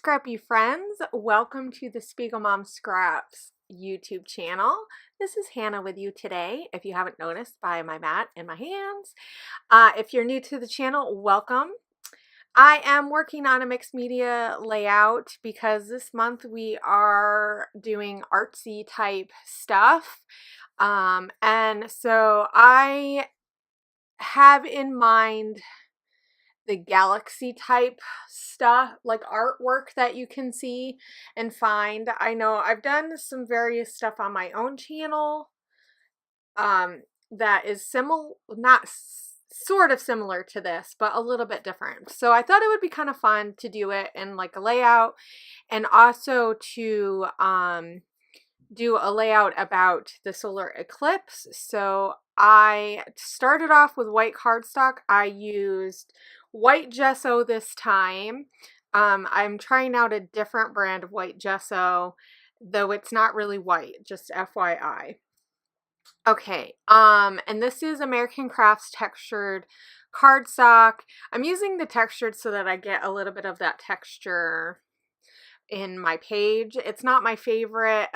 scrappy friends, welcome to the Spiegel Mom Scraps YouTube channel. This is Hannah with you today, if you haven't noticed by my mat in my hands. If you're new to the channel, welcome. I am working on a mixed media layout because this month we are doing artsy type stuff. And so I have in mind the galaxy type stuff, like artwork that you can see and find. I know I've done some various stuff on my own channel that is sort of similar to this, but a little bit different. So I thought it would be kind of fun to do it in like a layout, and also to do a layout about the solar eclipse. So I started off with white cardstock. I used white gesso this time. I'm trying out a different brand of white gesso, though it's not really white, just FYI. Okay, and this is American Crafts textured cardstock. I'm using the textured so that I get a little bit of that texture in my page. It's not my favorite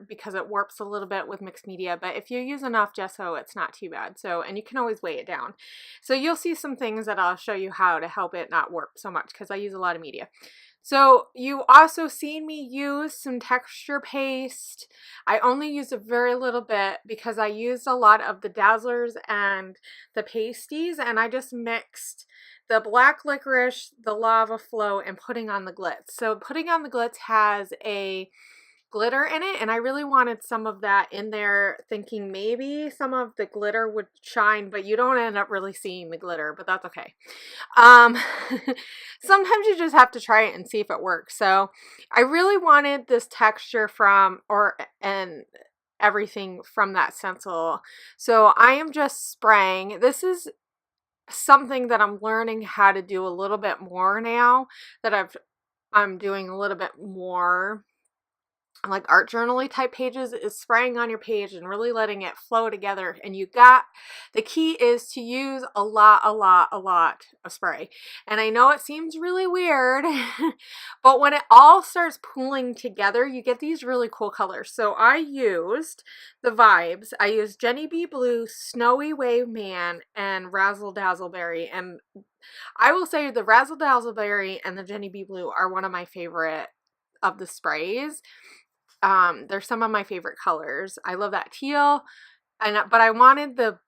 because it warps a little bit with mixed media, but if you use enough gesso, it's not too bad. So, and you can always weigh it down. So you'll see some things that I'll show you how to help it not warp so much, because I use a lot of media. So you also seen me use some texture paste. I only used a very little bit because I used a lot of the dazzlers and the pasties, and I just mixed the black licorice, the lava flow, and putting on the glitz. So putting on the glitz has a glitter in it, and I really wanted some of that in there, thinking maybe some of the glitter would shine, but you don't end up really seeing the glitter, but that's okay. Sometimes you just have to try it and see if it works. So I really wanted this texture and everything from that stencil. So I am just spraying. This is something that I'm learning how to do a little bit more now that I'm doing a little bit more like art journaly type pages, is spraying on your page and really letting it flow together. And the key is to use a lot of spray. And I know it seems really weird, but when it all starts pooling together, you get these really cool colors. So I used the Vibes. I used Jenny B Blue, Snowy Wave Man, and Razzle Dazzle Berry. And I will say the Razzle Dazzle Berry and the Jenny B Blue are one of my favorite of the sprays. They're some of my favorite colors. I love that teal, but I wanted the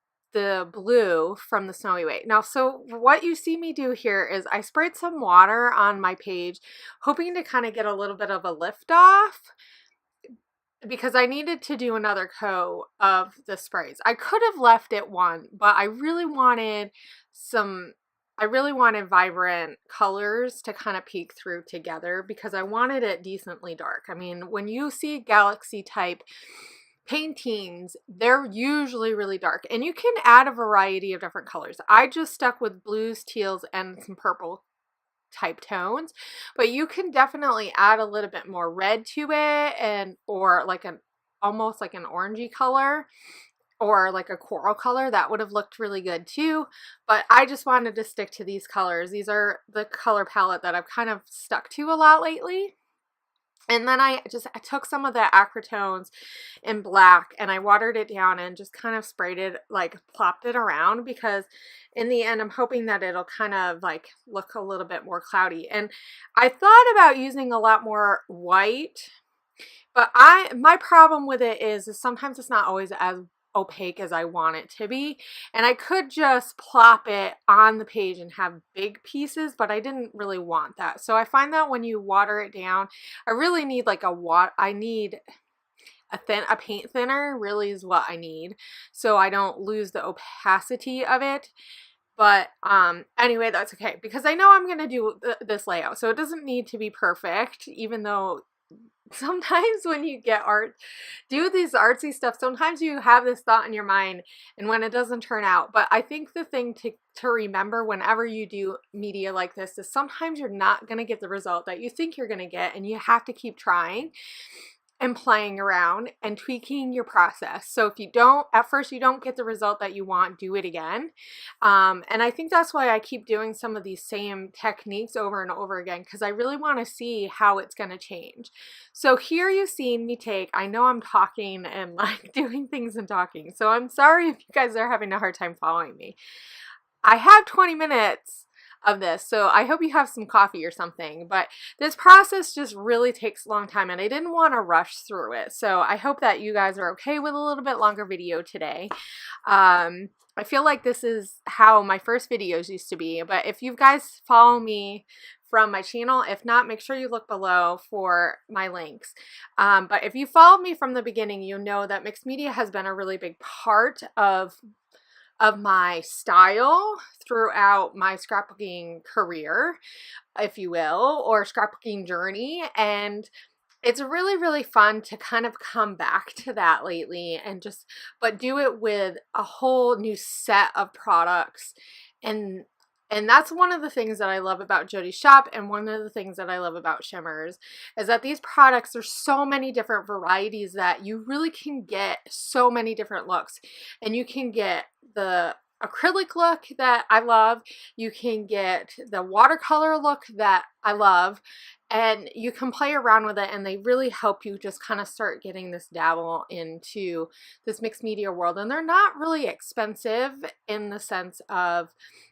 blue from the Snowy Wave. Now, so what you see me do here is I sprayed some water on my page, hoping to kind of get a little bit of a lift off, because I needed to do another coat of the sprays. I could have left it one, but I really wanted vibrant colors to kind of peek through together, because I wanted it decently dark. I mean, when you see galaxy type paintings, they're usually really dark, and you can add a variety of different colors. I just stuck with blues, teals, and some purple type tones, but you can definitely add a little bit more red to it, or like almost like an orangey color, or like a coral color. That would have looked really good too, but I just wanted to stick to these colors. These are the color palette that I've kind of stuck to a lot lately. And then I took some of the acritonez in black, and I watered it down and just kind of sprayed it, like plopped it around, because in the end I'm hoping that it'll kind of like look a little bit more cloudy. And I thought about using a lot more white, but my problem with it is sometimes it's not always as opaque as I want it to be, and I could just plop it on the page and have big pieces, but I didn't really want that. So I find that when you water it down, I really need like I need a paint thinner, really is what I need, so I don't lose the opacity of it. But anyway, that's okay, because I know I'm gonna do this layout, so it doesn't need to be perfect, even though sometimes when you do these artsy stuff, sometimes you have this thought in your mind, and when it doesn't turn out. But I think the thing to remember whenever you do media like this is sometimes you're not going to get the result that you think you're going to get, and you have to keep trying. and playing around and tweaking your process. So if you don't, at first you don't get the result that you want, do it again. And I think that's why I keep doing some of these same techniques over and over again, because I really want to see how it's going to change. So here you've seen me take, I know I'm talking and like doing things and talking, so I'm sorry if you guys are having a hard time following me. I have 20 minutes of this, so I hope you have some coffee or something, but this process just really takes a long time and I didn't want to rush through it. So I hope that you guys are okay with a little bit longer video today. I feel like this is how my first videos used to be, but if you guys follow me from my channel, if not, make sure you look below for my links. But if you followed me from the beginning, you'll know that mixed media has been a really big part of my style throughout my scrapbooking career, if you will, or scrapbooking journey. And it's really, really fun to kind of come back to that lately and just, but do it with a whole new set of products. And that's one of the things that I love about Jody's shop, and one of the things that I love about Shimmers is that these products, there's so many different varieties that you really can get so many different looks. And you can get the acrylic look that I love, you can get the watercolor look that I love, and you can play around with it, and they really help you just kind of start getting this dabble into this mixed media world. And they're not really expensive in the sense of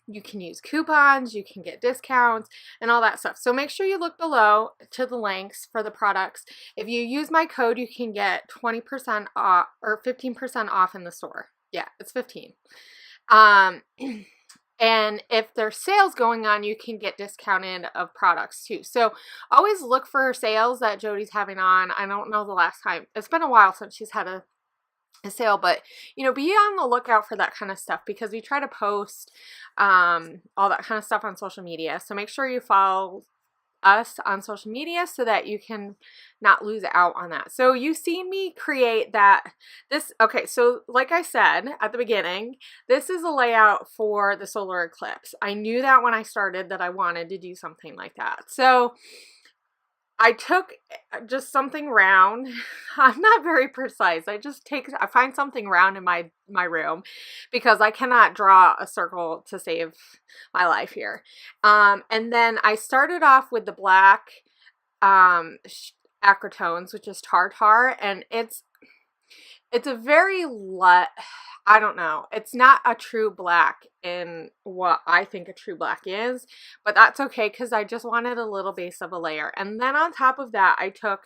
you can use coupons, you can get discounts and all that stuff. So make sure you look below to the links for the products. If you use my code, you can get 20% off or 15% off in the store. Yeah, it's 15. And if there's sales going on, you can get discounted of products too. So always look for sales that Jody's having on. I don't know the last time. It's been a while since she's had a sale, but you know, be on the lookout for that kind of stuff, because we try to post all that kind of stuff on social media. So make sure you follow us on social media so that you can not lose out on that. So you've seen me create okay, so like I said at the beginning, this is a layout for the solar eclipse. I knew that when I started that I wanted to do something like that. So I took just something round. I'm not very precise. I find something round in my room, because I cannot draw a circle to save my life here. And then I started off with the black acritonez, which is tartar, and it's a very I don't know. It's not a true black in what I think a true black is, but that's okay, because I just wanted a little base of a layer. And then on top of that, I took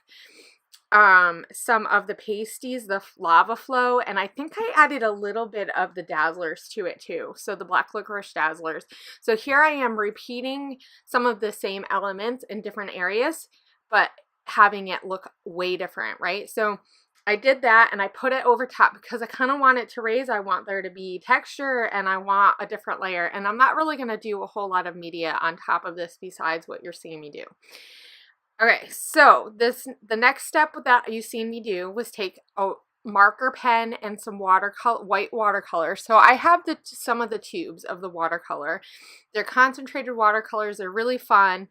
some of the pasties, the lava flow, and I think I added a little bit of the dazzlers to it too. So the black licorice dazzlers. So here I am repeating some of the same elements in different areas, but having it look way different, right? So I did that and I put it over top because I kind of want it to raise. I want there to be texture and I want a different layer. And I'm not really going to do a whole lot of media on top of this besides what you're seeing me do. Okay, so the next step that you've seen me do was take a marker pen and some white watercolor. So I have some of the tubes of the watercolor. They're concentrated watercolors. They're really fun,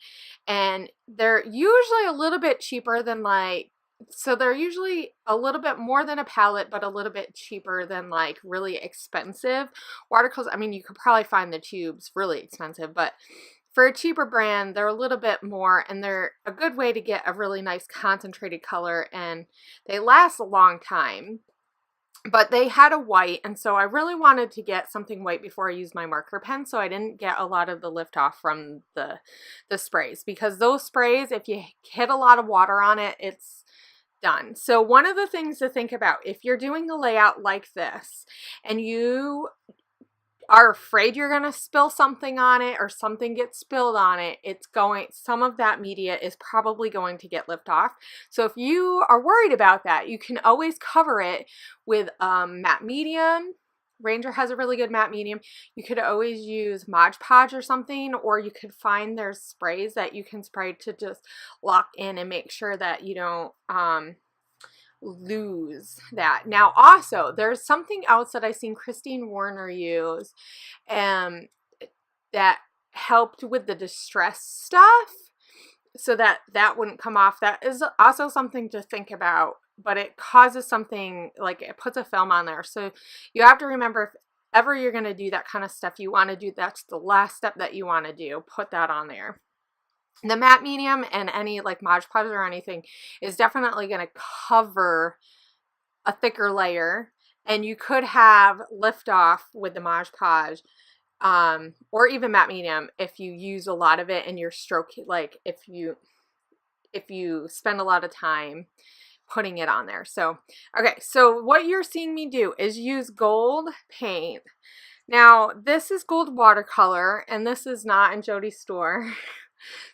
and they're usually a little bit cheaper than so they're usually a little bit more than a palette, but a little bit cheaper than like really expensive watercolors. I mean, you could probably find the tubes really expensive, but for a cheaper brand, they're a little bit more, and they're a good way to get a really nice concentrated color, and they last a long time. But they had a white, and so I really wanted to get something white before I used my marker pen, so I didn't get a lot of the lift off from the sprays, because those sprays, if you hit a lot of water on it, it's done. So one of the things to think about if you're doing a layout like this and you are afraid you're going to spill something on it or something gets spilled on it, some of that media is probably going to get lift off. So if you are worried about that, you can always cover it with matte medium. Ranger has a really good matte medium. You could always use Mod Podge or something, or you could find there's sprays that you can spray to just lock in and make sure that you don't lose that. Now also there's something else that I seen Christine Warner use that helped with the distress stuff. so that that wouldn't come off. That is also something to think about, but it causes something, like it puts a film on there. So you have to remember, if ever you're going to do that kind of stuff, you want to do, that's the last step that you want to do, put that on there. The matte medium and any like Mod Podge or anything is definitely going to cover a thicker layer, and you could have lift off with the Mod Podge, or even matte medium if you use a lot of it and your stroke, like if you spend a lot of time putting it on there. So okay, so what you're seeing me do is use gold paint. Now this is gold watercolor, and this is not in Jody's store.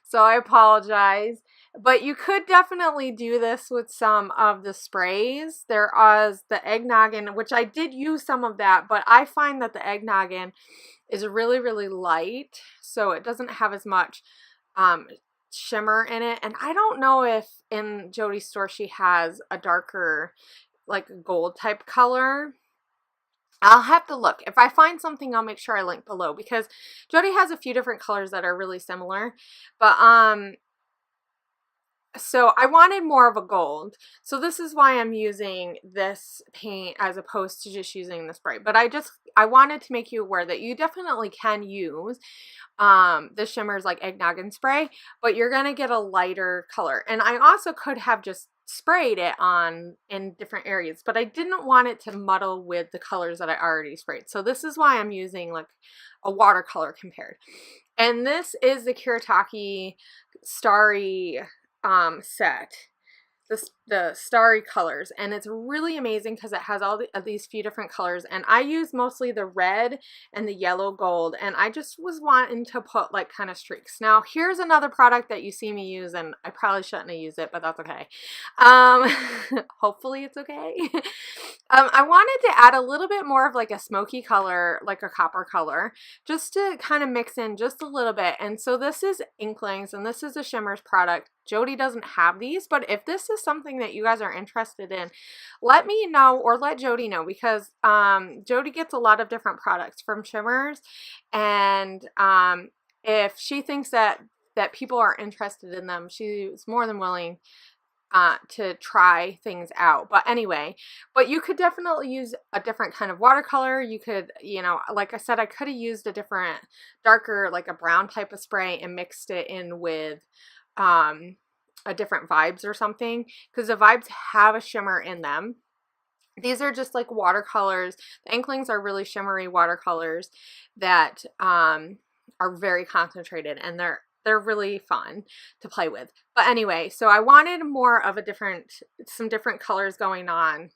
So I apologize, but you could definitely do this with some of the sprays. There is the eggnoggin, which I did use some of that, but I find that the eggnoggin is really, really light, so it doesn't have as much shimmer in it. And I don't know if in Jody's store she has a darker, like gold type color. I'll have to look. If I find something, I'll make sure I link below, because Jody has a few different colors that are really similar. But so I wanted more of a gold. So this is why I'm using this paint as opposed to just using the spray. But I wanted to make you aware that you definitely can use the Shimmerz like eggnoggin spray, but you're going to get a lighter color. And I also could have just sprayed it on in different areas, but I didn't want it to muddle with the colors that I already sprayed. So this is why I'm using like a watercolor compared. And this is the Kuretake Starry set, the starry colors, and it's really amazing because it has all these few different colors, and I use mostly the red and the yellow gold, and I just was wanting to put like kind of streaks. Now here's another product that you see me use, and I probably shouldn't have used it, but that's okay. Hopefully it's okay. I wanted to add a little bit more of like a smoky color, like a copper color, just to kind of mix in just a little bit. And so this is Inklings, and this is a Shimmerz product. Jody doesn't have these, but if this is something that you guys are interested in, let me know, or let Jody know, because Jody gets a lot of different products from Shimmerz, and if she thinks that people are interested in them, she's more than willing to try things out. But anyway, but you could definitely use a different kind of watercolor. You could, you know, like I said, I could have used a different darker, like a brown type of spray, and mixed it in with a different Vibes or something, because the Vibes have a shimmer in them. These are just like watercolors. The Inklings are really shimmery watercolors that are very concentrated, and they're really fun to play with. But anyway, so I wanted more of some different colors going on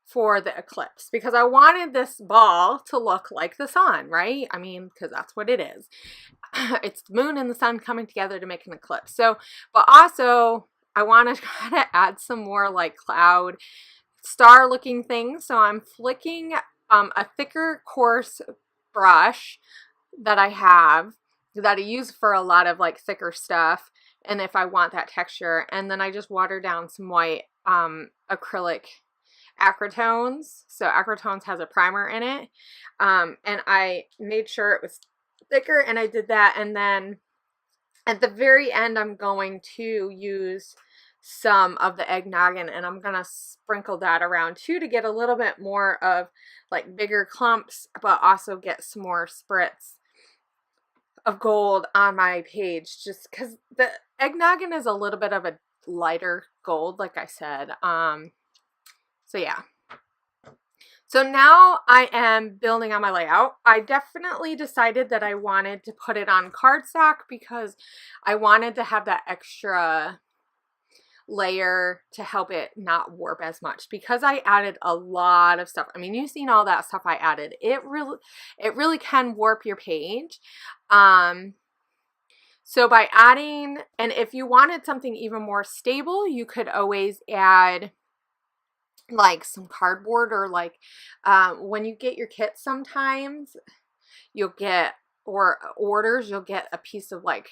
for the eclipse, because I wanted this ball to look like the sun, right? I mean, because that's what it is. It's the moon and the sun coming together to make an eclipse. So, but also I want to kind of add some more like cloud star looking things. So I'm flicking a thicker coarse brush that I have, that I use for a lot of like thicker stuff, and if I want that texture, and then I just water down some white acrylic acritonez. So acritonez has a primer in it, and I made sure it was thicker, and I did that. And then at the very end, I'm going to use some of the eggnoggin, and I'm gonna sprinkle that around too, to get a little bit more of like bigger clumps, but also get some more spritz of gold on my page, just because the eggnoggin is a little bit of a lighter gold, like I said. So yeah. So now I am building on my layout. I definitely decided that I wanted to put it on cardstock, because I wanted to have that extra layer to help it not warp as much, because I added a lot of stuff. I mean, you've seen all that stuff I added. It really can warp your page. So by adding, and if you wanted something even more stable, you could always add like some cardboard, or like when you get your kits, sometimes you'll get, or orders, you'll get a piece of like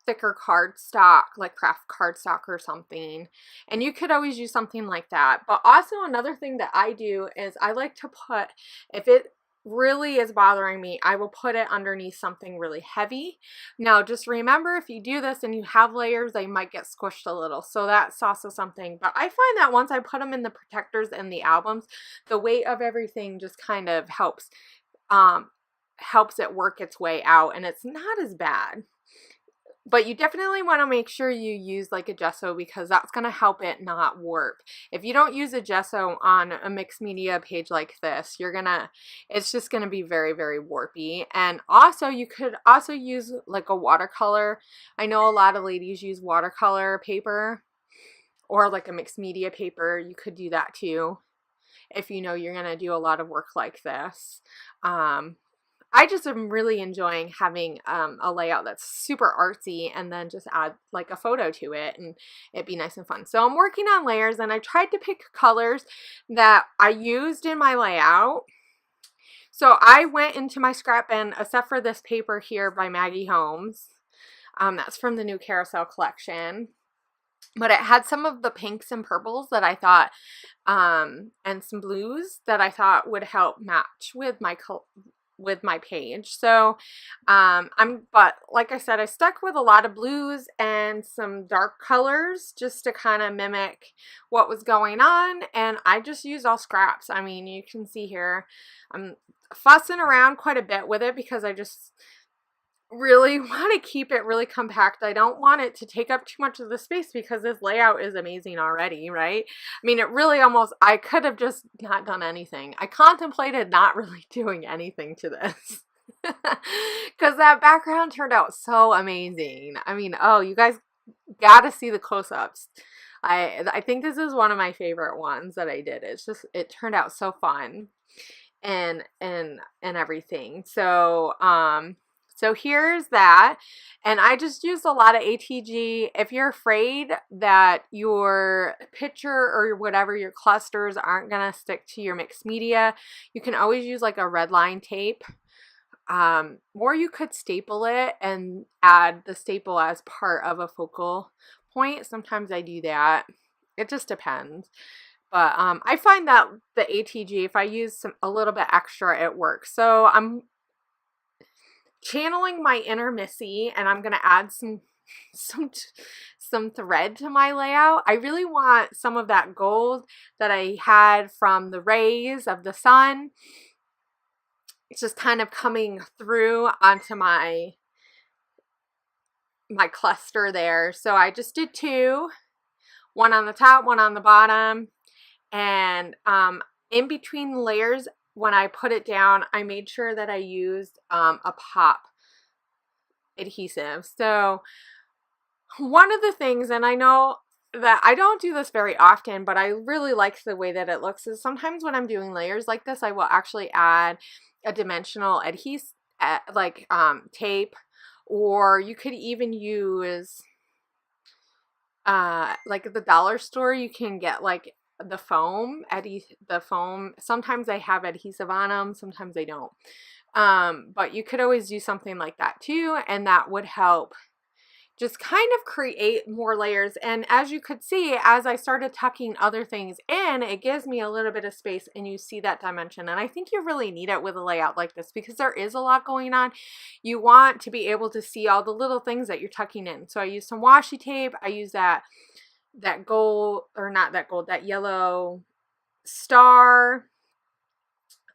thicker cardstock, like craft cardstock or something, and you could always use something like that. But also another thing that I do is I like to put, if it really is bothering me, I will put it underneath something really heavy. Now, just remember, if you do this and you have layers, they might get squished a little. So that's also something. But I find that once I put them in the protectors and the albums, the weight of everything just kind of helps it work its way out, and it's not as bad. But you definitely want to make sure you use like a gesso, because that's going to help it not warp. If you don't use a gesso on a mixed media page like this, it's just going to be very, very warpy. And also, you could also use like a watercolor. I know a lot of ladies use watercolor paper or like a mixed media paper. You could do that too if you know you're going to do a lot of work like this. I just am really enjoying having a layout that's super artsy, and then just add like a photo to it, and it'd be nice and fun. So I'm working on layers, and I tried to pick colors that I used in my layout. So I went into my scrap bin, except for this paper here by Maggie Holmes. That's from the new Carousel collection. But it had some of the pinks and purples that I thought, and some blues that I thought would help match with my page. So but like I said, I stuck with a lot of blues and some dark colors just to kind of mimic what was going on, and I just used all scraps. I mean, you can see here I'm fussing around quite a bit with it because I just really want to keep it really compact. I don't want it to take up too much of the space because this layout is amazing already, right? I mean, it really I could have just not done anything. I contemplated not really doing anything to this because that background turned out so amazing. I mean, oh, you guys gotta see the close-ups. I think this is one of my favorite ones that I did. It turned out so fun and everything. So here's that, and I just used a lot of ATG. If you're afraid that your picture or whatever, your clusters aren't going to stick to your mixed media, you can always use like a red line tape, or you could staple it and add the staple as part of a focal point. Sometimes I do that. It just depends. But I find that the ATG, if I use a little bit extra, it works. So I'm channeling my inner Missy, and I'm gonna add some thread to my layout. I really want some of that gold that I had from the rays of the sun. It's just kind of coming through onto my cluster there. So I just did two, one on the top, one on the bottom, and in between layers, when I put it down, I made sure that I used a pop adhesive. So one of the things, and I know that I don't do this very often, but I really like the way that it looks, is sometimes when I'm doing layers like this, I will actually add a dimensional adhesive, like tape, or you could even use like at the dollar store, you can get like the foam. Sometimes they have adhesive on them, sometimes they don't. But you could always do something like that too, and that would help just kind of create more layers. And as you could see, as I started tucking other things in, it gives me a little bit of space, and you see that dimension. And I think you really need it with a layout like this because there is a lot going on. You want to be able to see all the little things that you're tucking in. So I used some washi tape. I use that gold, or not that gold, that yellow star,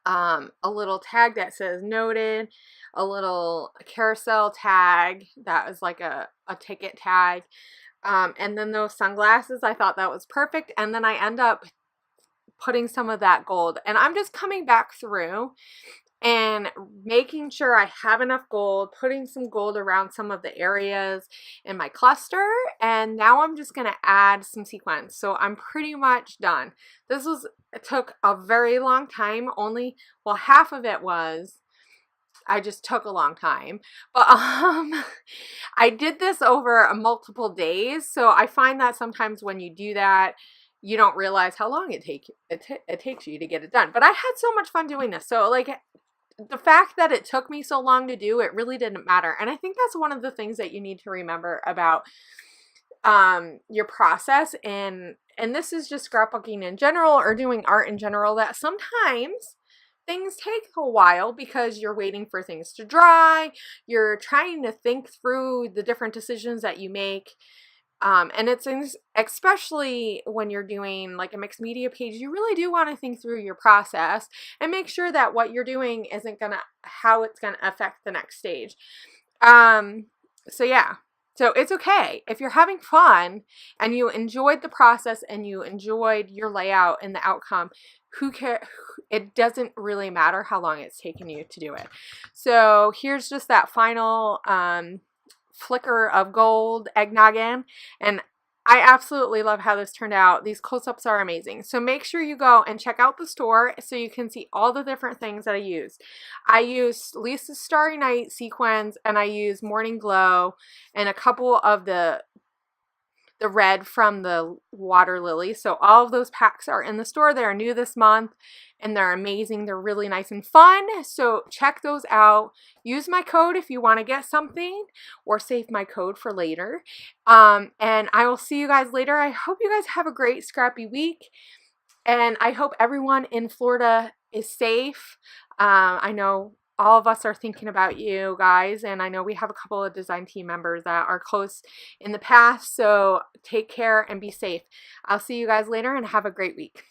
a little tag that says noted, a little carousel tag that is like a ticket tag, and then those sunglasses. I thought that was perfect, and then I end up putting some of that gold, and I'm just coming back through and making sure I have enough gold, putting some gold around some of the areas in my cluster, and now I'm just going to add some sequins. So I'm pretty much done. It took a very long time. Well, half of it was, I just took a long time, but I did this over multiple days, so I find that sometimes when you do that, you don't realize how long it takes you to get it done. But I had so much fun doing this, so like the fact that it took me so long to do it really didn't matter. And I think that's one of the things that you need to remember about your process, and this is just scrapbooking in general or doing art in general, that sometimes things take a while because you're waiting for things to dry. You're trying to think through the different decisions that you make. And it's especially when you're doing like a mixed media page, you really do want to think through your process and make sure that what you're doing isn't how it's gonna affect the next stage. So yeah, so it's okay if you're having fun and you enjoyed the process and you enjoyed your layout and the outcome. Who cares? It doesn't really matter how long it's taken you to do it. So here's just that final flicker of gold eggnoggin, and I absolutely love how this turned out. These close-ups are amazing. So make sure you go and check out the store so you can see all the different things that I used. I used Lisa's Starry Night sequins, and I used Morning Glow and a couple of the red from the water lily. So all of those packs are in the store. They are new this month and they're amazing. They're really nice and fun. So check those out. Use my code if you want to get something, or save my code for later. And I will see you guys later. I hope you guys have a great scrappy week. And I hope everyone in Florida is safe. I know all of us are thinking about you guys, and I know we have a couple of design team members that are close in the past, so take care and be safe. I'll see you guys later and have a great week.